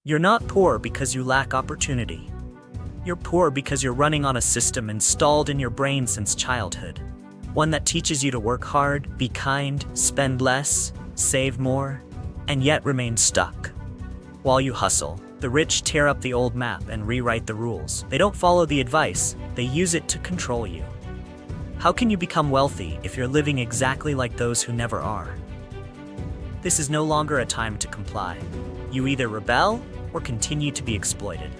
You're not poor because you lack opportunity. You're poor because you're running on a system installed in your brain since childhood. One that teaches you to work hard, be kind, spend less, save more, and yet remain stuck. While you hustle, the rich tear up the old map and rewrite the rules. They don't follow the advice, they use it to control you. How can you become wealthy if you're living exactly like those who never are? This is no longer a time to comply. You either rebel or continue to be exploited.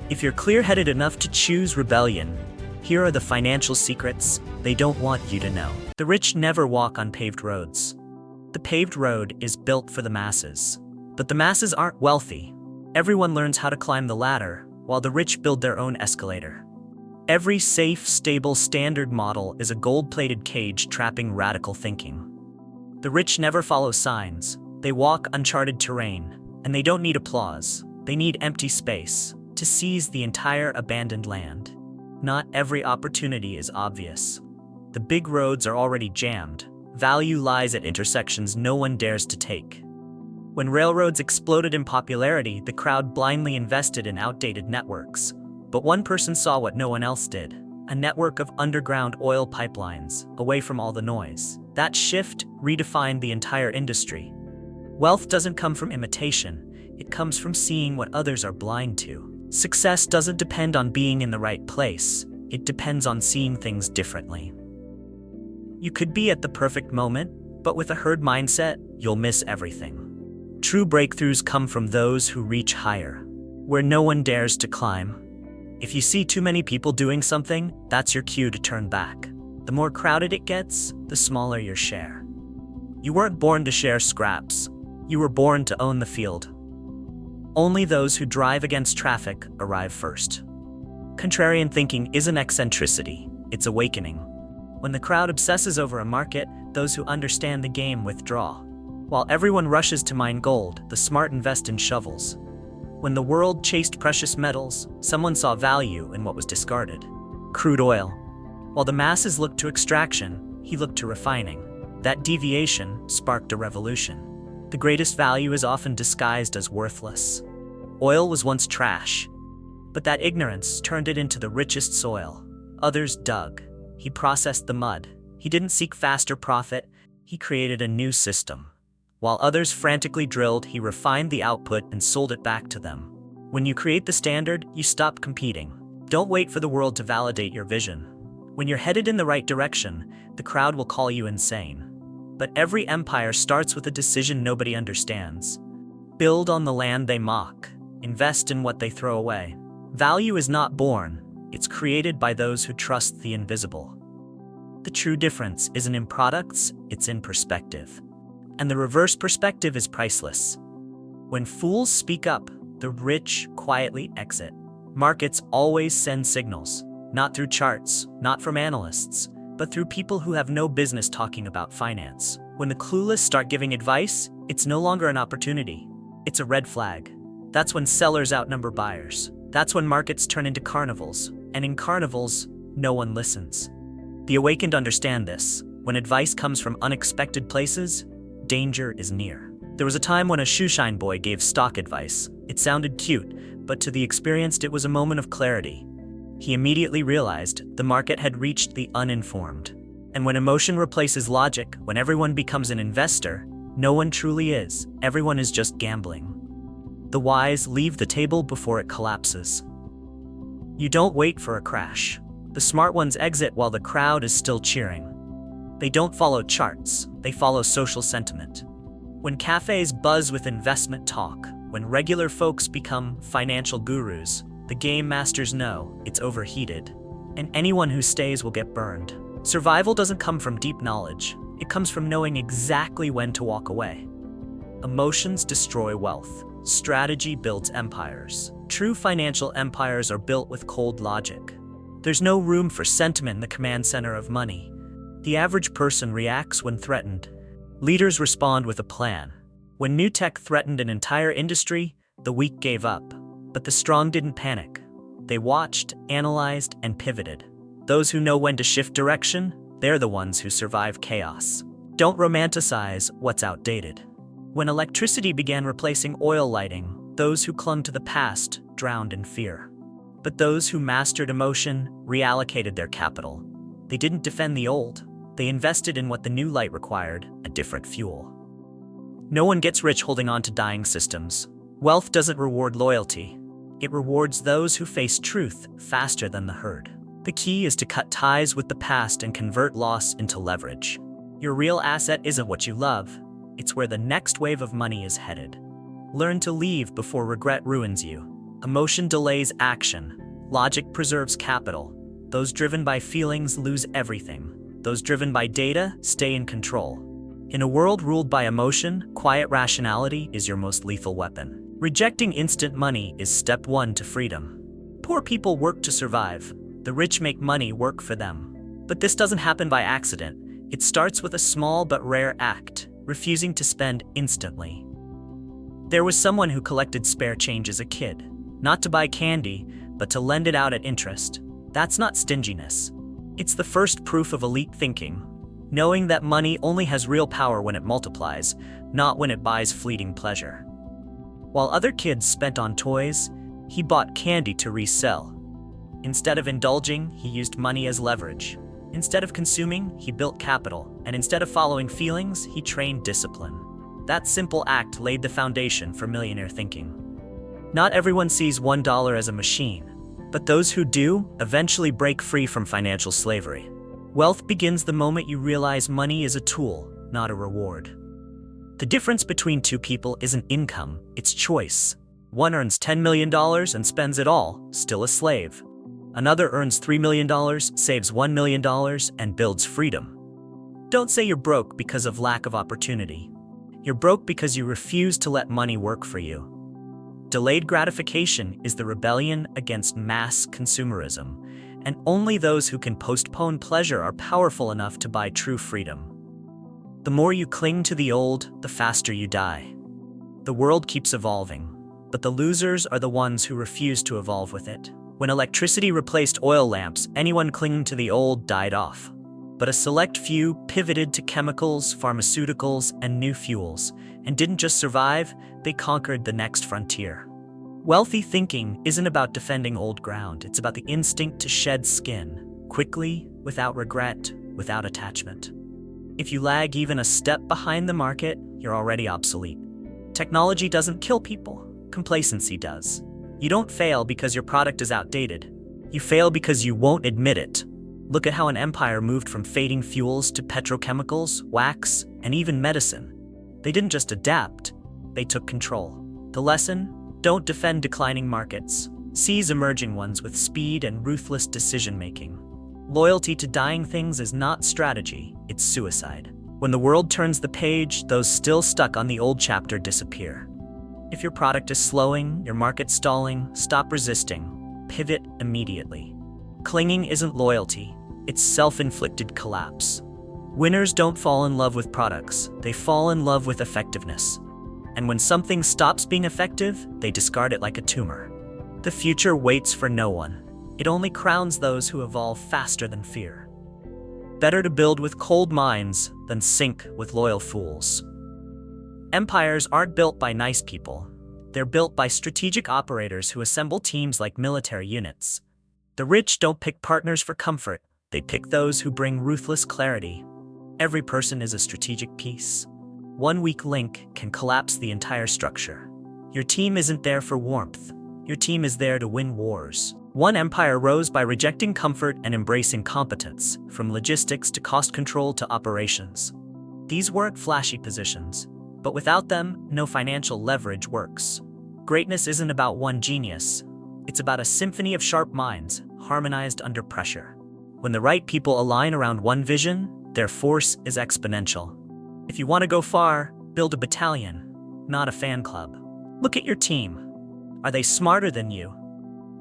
If you're clear-headed enough to choose rebellion, here are the financial secrets they don't want you to know. The rich never walk on paved roads. The paved road is built for the masses. But the masses aren't wealthy. Everyone learns how to climb the ladder, while the rich build their own escalator. Every safe, stable, standard model is a gold-plated cage trapping radical thinking. The rich never follow signs. They walk uncharted terrain, and they don't need applause. They need empty space to seize the entire abandoned land. Not every opportunity is obvious. The big roads are already jammed. Value lies at intersections no one dares to take. When railroads exploded in popularity, the crowd blindly invested in outdated networks. But one person saw what no one else did: a network of underground oil pipelines, away from all the noise. That shift redefined the entire industry. Wealth doesn't come from imitation, it comes from seeing what others are blind to. Success doesn't depend on being in the right place, it depends on seeing things differently. You could be at the perfect moment, but with a herd mindset, you'll miss everything. True breakthroughs come from those who reach higher, where no one dares to climb. If you see too many people doing something, that's your cue to turn back. The more crowded it gets, the smaller your share. You weren't born to share scraps. You were born to own the field. Only those who drive against traffic arrive first. Contrarian thinking isn't eccentricity, it's awakening. When the crowd obsesses over a market, those who understand the game withdraw. While everyone rushes to mine gold, the smart invest in shovels. When the world chased precious metals, someone saw value in what was discarded: crude oil. While the masses looked to extraction, he looked to refining. That deviation sparked a revolution. The greatest value is often disguised as worthless. Oil was once trash, but that ignorance turned it into the richest soil. Others dug. He processed the mud. He didn't seek faster profit, he created a new system. While others frantically drilled, he refined the output and sold it back to them. When you create the standard, you stop competing. Don't wait for the world to validate your vision. When you're headed in the right direction, the crowd will call you insane. But every empire starts with a decision nobody understands. Build on the land they mock. Invest in what they throw away. Value is not born, it's created by those who trust the invisible. The true difference isn't in products, it's in perspective. And the reverse perspective is priceless. When fools speak up, the rich quietly exit. Markets always send signals, not through charts, not from analysts, but through people who have no business talking about finance. When the clueless start giving advice, it's no longer an opportunity, it's a red flag. That's when sellers outnumber buyers. That's when markets turn into carnivals, and in carnivals, no one listens. The awakened understand this. When advice comes from unexpected places, danger is near. There was a time when a shoeshine boy gave stock advice. It sounded cute, but to the experienced it was a moment of clarity. He immediately realized the market had reached the uninformed. And when emotion replaces logic, when everyone becomes an investor, no one truly is. Everyone is just gambling. The wise leave the table before it collapses. You don't wait for a crash. The smart ones exit while the crowd is still cheering. They don't follow charts, they follow social sentiment. When cafes buzz with investment talk, when regular folks become financial gurus, the game masters know it's overheated, and anyone who stays will get burned. Survival doesn't come from deep knowledge, it comes from knowing exactly when to walk away. Emotions destroy wealth. Strategy builds empires. True financial empires are built with cold logic. There's no room for sentiment in the command center of money. The average person reacts when threatened. Leaders respond with a plan. When new tech threatened an entire industry, the weak gave up. But the strong didn't panic. They watched, analyzed, and pivoted. Those who know when to shift direction, they're the ones who survive chaos. Don't romanticize what's outdated. When electricity began replacing oil lighting, Those who clung to the past drowned in fear. But those who mastered emotion reallocated their capital. They didn't defend the old. They invested in what the new light required, a different fuel. No one gets rich holding on to dying systems. Wealth doesn't reward loyalty. It rewards those who face truth faster than the herd. The key is to cut ties with the past and convert loss into leverage. Your real asset isn't what you love. It's where the next wave of money is headed. Learn to leave before regret ruins you. Emotion delays action. Logic preserves capital. Those driven by feelings lose everything. Those driven by data stay in control. In a world ruled by emotion, quiet rationality is your most lethal weapon. Rejecting instant money is step one to freedom. Poor people work to survive. The rich make money work for them. But this doesn't happen by accident. It starts with a small but rare act, refusing to spend instantly. There was someone who collected spare change as a kid, not to buy candy, but to lend it out at interest. That's not stinginess. It's the first proof of elite thinking, knowing that money only has real power when it multiplies, not when it buys fleeting pleasure. While other kids spent on toys, he bought candy to resell. Instead of indulging, he used money as leverage. Instead of consuming, he built capital. And instead of following feelings, he trained discipline. That simple act laid the foundation for millionaire thinking. Not everyone sees $1 as a machine, but those who do eventually break free from financial slavery. Wealth begins the moment you realize money is a tool, not a reward. The difference between two people isn't income, it's choice. One earns $10 million and spends it all, still a slave. Another earns $3 million, saves $1 million, and builds freedom. Don't say you're broke because of lack of opportunity. You're broke because you refuse to let money work for you. Delayed gratification is the rebellion against mass consumerism, and only those who can postpone pleasure are powerful enough to buy true freedom. The more you cling to the old, the faster you die. The world keeps evolving, but the losers are the ones who refuse to evolve with it. When electricity replaced oil lamps, anyone clinging to the old died off. But a select few pivoted to chemicals, pharmaceuticals, and new fuels, and didn't just survive, they conquered the next frontier. Wealthy thinking isn't about defending old ground, it's about the instinct to shed skin, quickly, without regret, without attachment. If you lag even a step behind the market, you're already obsolete. Technology doesn't kill people, complacency does. You don't fail because your product is outdated. You fail because you won't admit it. Look at how an empire moved from fading fuels to petrochemicals, wax, and even medicine. They didn't just adapt, they took control. The lesson? Don't defend declining markets. Seize emerging ones with speed and ruthless decision-making. Loyalty to dying things is not strategy, it's suicide. When the world turns the page, those still stuck on the old chapter disappear. If your product is slowing, your market stalling, stop resisting. Pivot immediately. Clinging isn't loyalty, it's self-inflicted collapse. Winners don't fall in love with products, they fall in love with effectiveness. And when something stops being effective, they discard it like a tumor. The future waits for no one. It only crowns those who evolve faster than fear. Better to build with cold minds than sink with loyal fools. Empires aren't built by nice people. They're built by strategic operators who assemble teams like military units. The rich don't pick partners for comfort, they pick those who bring ruthless clarity. Every person is a strategic piece. One weak link can collapse the entire structure. Your team isn't there for warmth. Your team is there to win wars. One empire rose by rejecting comfort and embracing competence, from logistics to cost control to operations. These weren't flashy positions, but without them, no financial leverage works. Greatness isn't about one genius. It's about a symphony of sharp minds, harmonized under pressure. When the right people align around one vision, their force is exponential. If you want to go far, build a battalion, not a fan club. Look at your team. Are they smarter than you?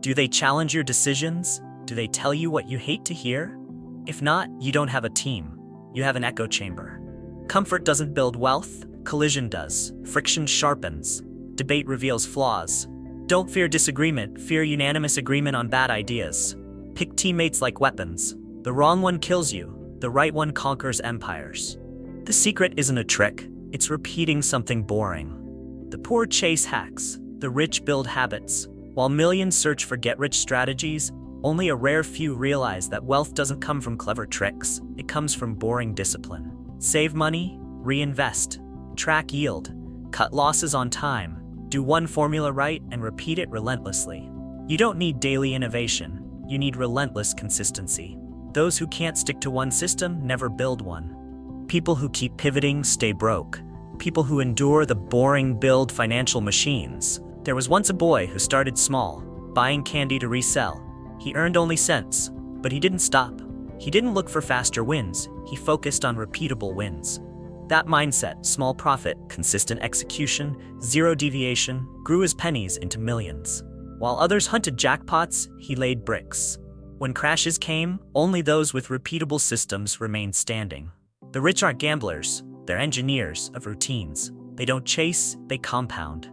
Do they challenge your decisions? Do they tell you what you hate to hear? If not, you don't have a team. You have an echo chamber. Comfort doesn't build wealth, collision does. Friction sharpens. Debate reveals flaws. Don't fear disagreement, fear unanimous agreement on bad ideas. Pick teammates like weapons. The wrong one kills you, the right one conquers empires. The secret isn't a trick, it's repeating something boring. The poor chase hacks, The rich build habits. While millions search for get-rich strategies, only a rare few realize that wealth doesn't come from clever tricks, it comes from boring discipline. Save money, reinvest, track yield, cut losses on time, do one formula right and repeat it relentlessly. You don't need daily innovation, you need relentless consistency. Those who can't stick to one system never build one. People who keep pivoting stay broke. People who endure the boring build financial machines. There was once a boy who started small, buying candy to resell. He earned only cents, but he didn't stop. He didn't look for faster wins, he focused on repeatable wins. That mindset, small profit, consistent execution, zero deviation, grew his pennies into millions. While others hunted jackpots, he laid bricks. When crashes came, only those with repeatable systems remained standing. The rich aren't gamblers, they're engineers of routines. They don't chase, they compound.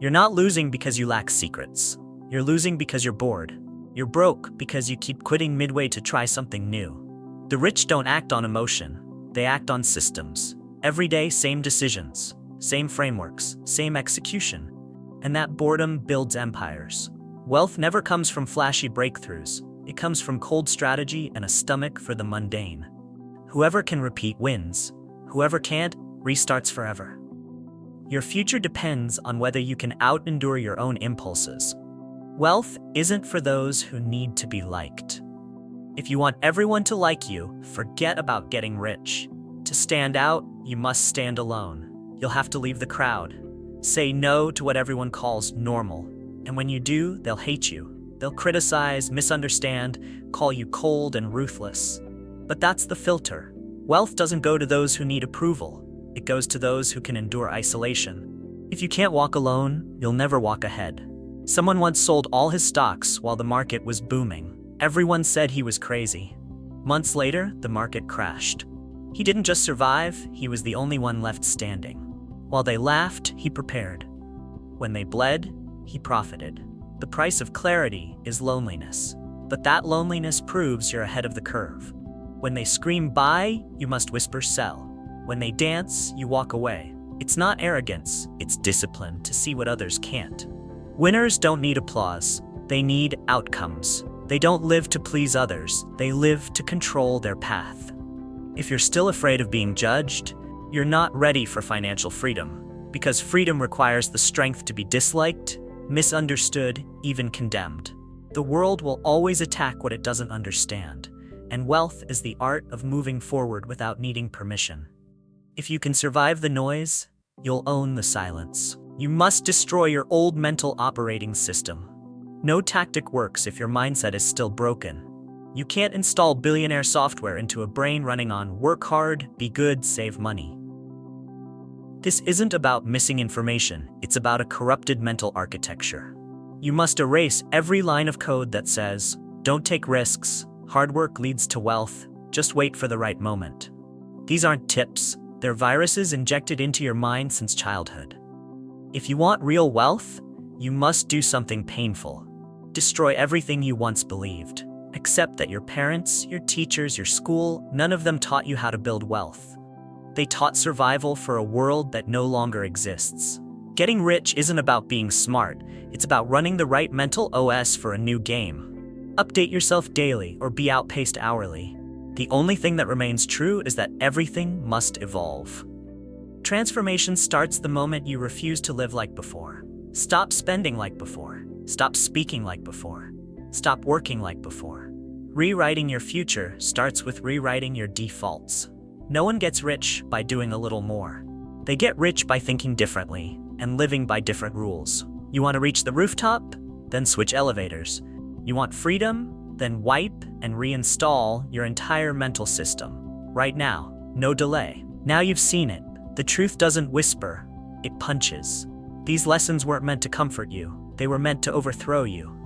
You're not losing because you lack secrets. You're losing because you're bored. You're broke because you keep quitting midway to try something new. The rich don't act on emotion, they act on systems. Every day, same decisions, same frameworks, same execution. And that boredom builds empires. Wealth never comes from flashy breakthroughs. It comes from cold strategy and a stomach for the mundane. Whoever can repeat wins. Whoever can't, restarts forever. Your future depends on whether you can out-endure your own impulses. Wealth isn't for those who need to be liked. If you want everyone to like you, forget about getting rich. To stand out, you must stand alone. You'll have to leave the crowd. Say no to what everyone calls normal. And when you do, they'll hate you. They'll criticize, misunderstand, call you cold and ruthless. But that's the filter. Wealth doesn't go to those who need approval. It goes to those who can endure isolation. If you can't walk alone, you'll never walk ahead. Someone once sold all his stocks while the market was booming. Everyone said he was crazy. Months later, the market crashed. He didn't just survive, he was the only one left standing. While they laughed, he prepared. When they bled, he profited. The price of clarity is loneliness. But that loneliness proves you're ahead of the curve. When they scream buy, you must whisper sell. When they dance, you walk away. It's not arrogance, it's discipline to see what others can't. Winners don't need applause, they need outcomes. They don't live to please others, they live to control their path. If you're still afraid of being judged, you're not ready for financial freedom, because freedom requires the strength to be disliked, misunderstood, even condemned. The world will always attack what it doesn't understand, and wealth is the art of moving forward without needing permission. If you can survive the noise, you'll own the silence. You must destroy your old mental operating system. No tactic works if your mindset is still broken. You can't install billionaire software into a brain running on work hard, be good, save money. This isn't about missing information, it's about a corrupted mental architecture. You must erase every line of code that says, don't take risks, hard work leads to wealth, just wait for the right moment. These aren't tips, they're viruses injected into your mind since childhood. If you want real wealth, you must do something painful. Destroy everything you once believed. Accept that your parents, your teachers, your school, none of them taught you how to build wealth. They taught survival for a world that no longer exists. Getting rich isn't about being smart, it's about running the right mental OS for a new game. Update yourself daily or be outpaced hourly. The only thing that remains true is that everything must evolve. Transformation starts the moment you refuse to live like before. Stop spending like before. Stop speaking like before. Stop working like before. Rewriting your future starts with rewriting your defaults. No one gets rich by doing a little more. They get rich by thinking differently and living by different rules. You want to reach the rooftop? Then switch elevators. You want freedom? Then wipe and reinstall your entire mental system. Right now, no delay. Now you've seen it. The truth doesn't whisper, it punches. These lessons weren't meant to comfort you, they were meant to overthrow you.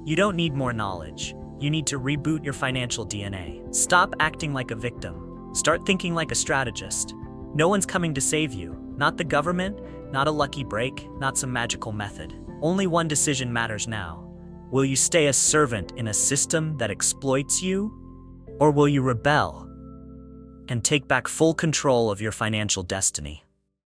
You don't need more knowledge, you need to reboot your financial DNA. Stop acting like a victim, start thinking like a strategist. No one's coming to save you, not the government, not a lucky break, not some magical method. Only one decision matters now. Will you stay a servant in a system that exploits you? Or will you rebel and take back full control of your financial destiny?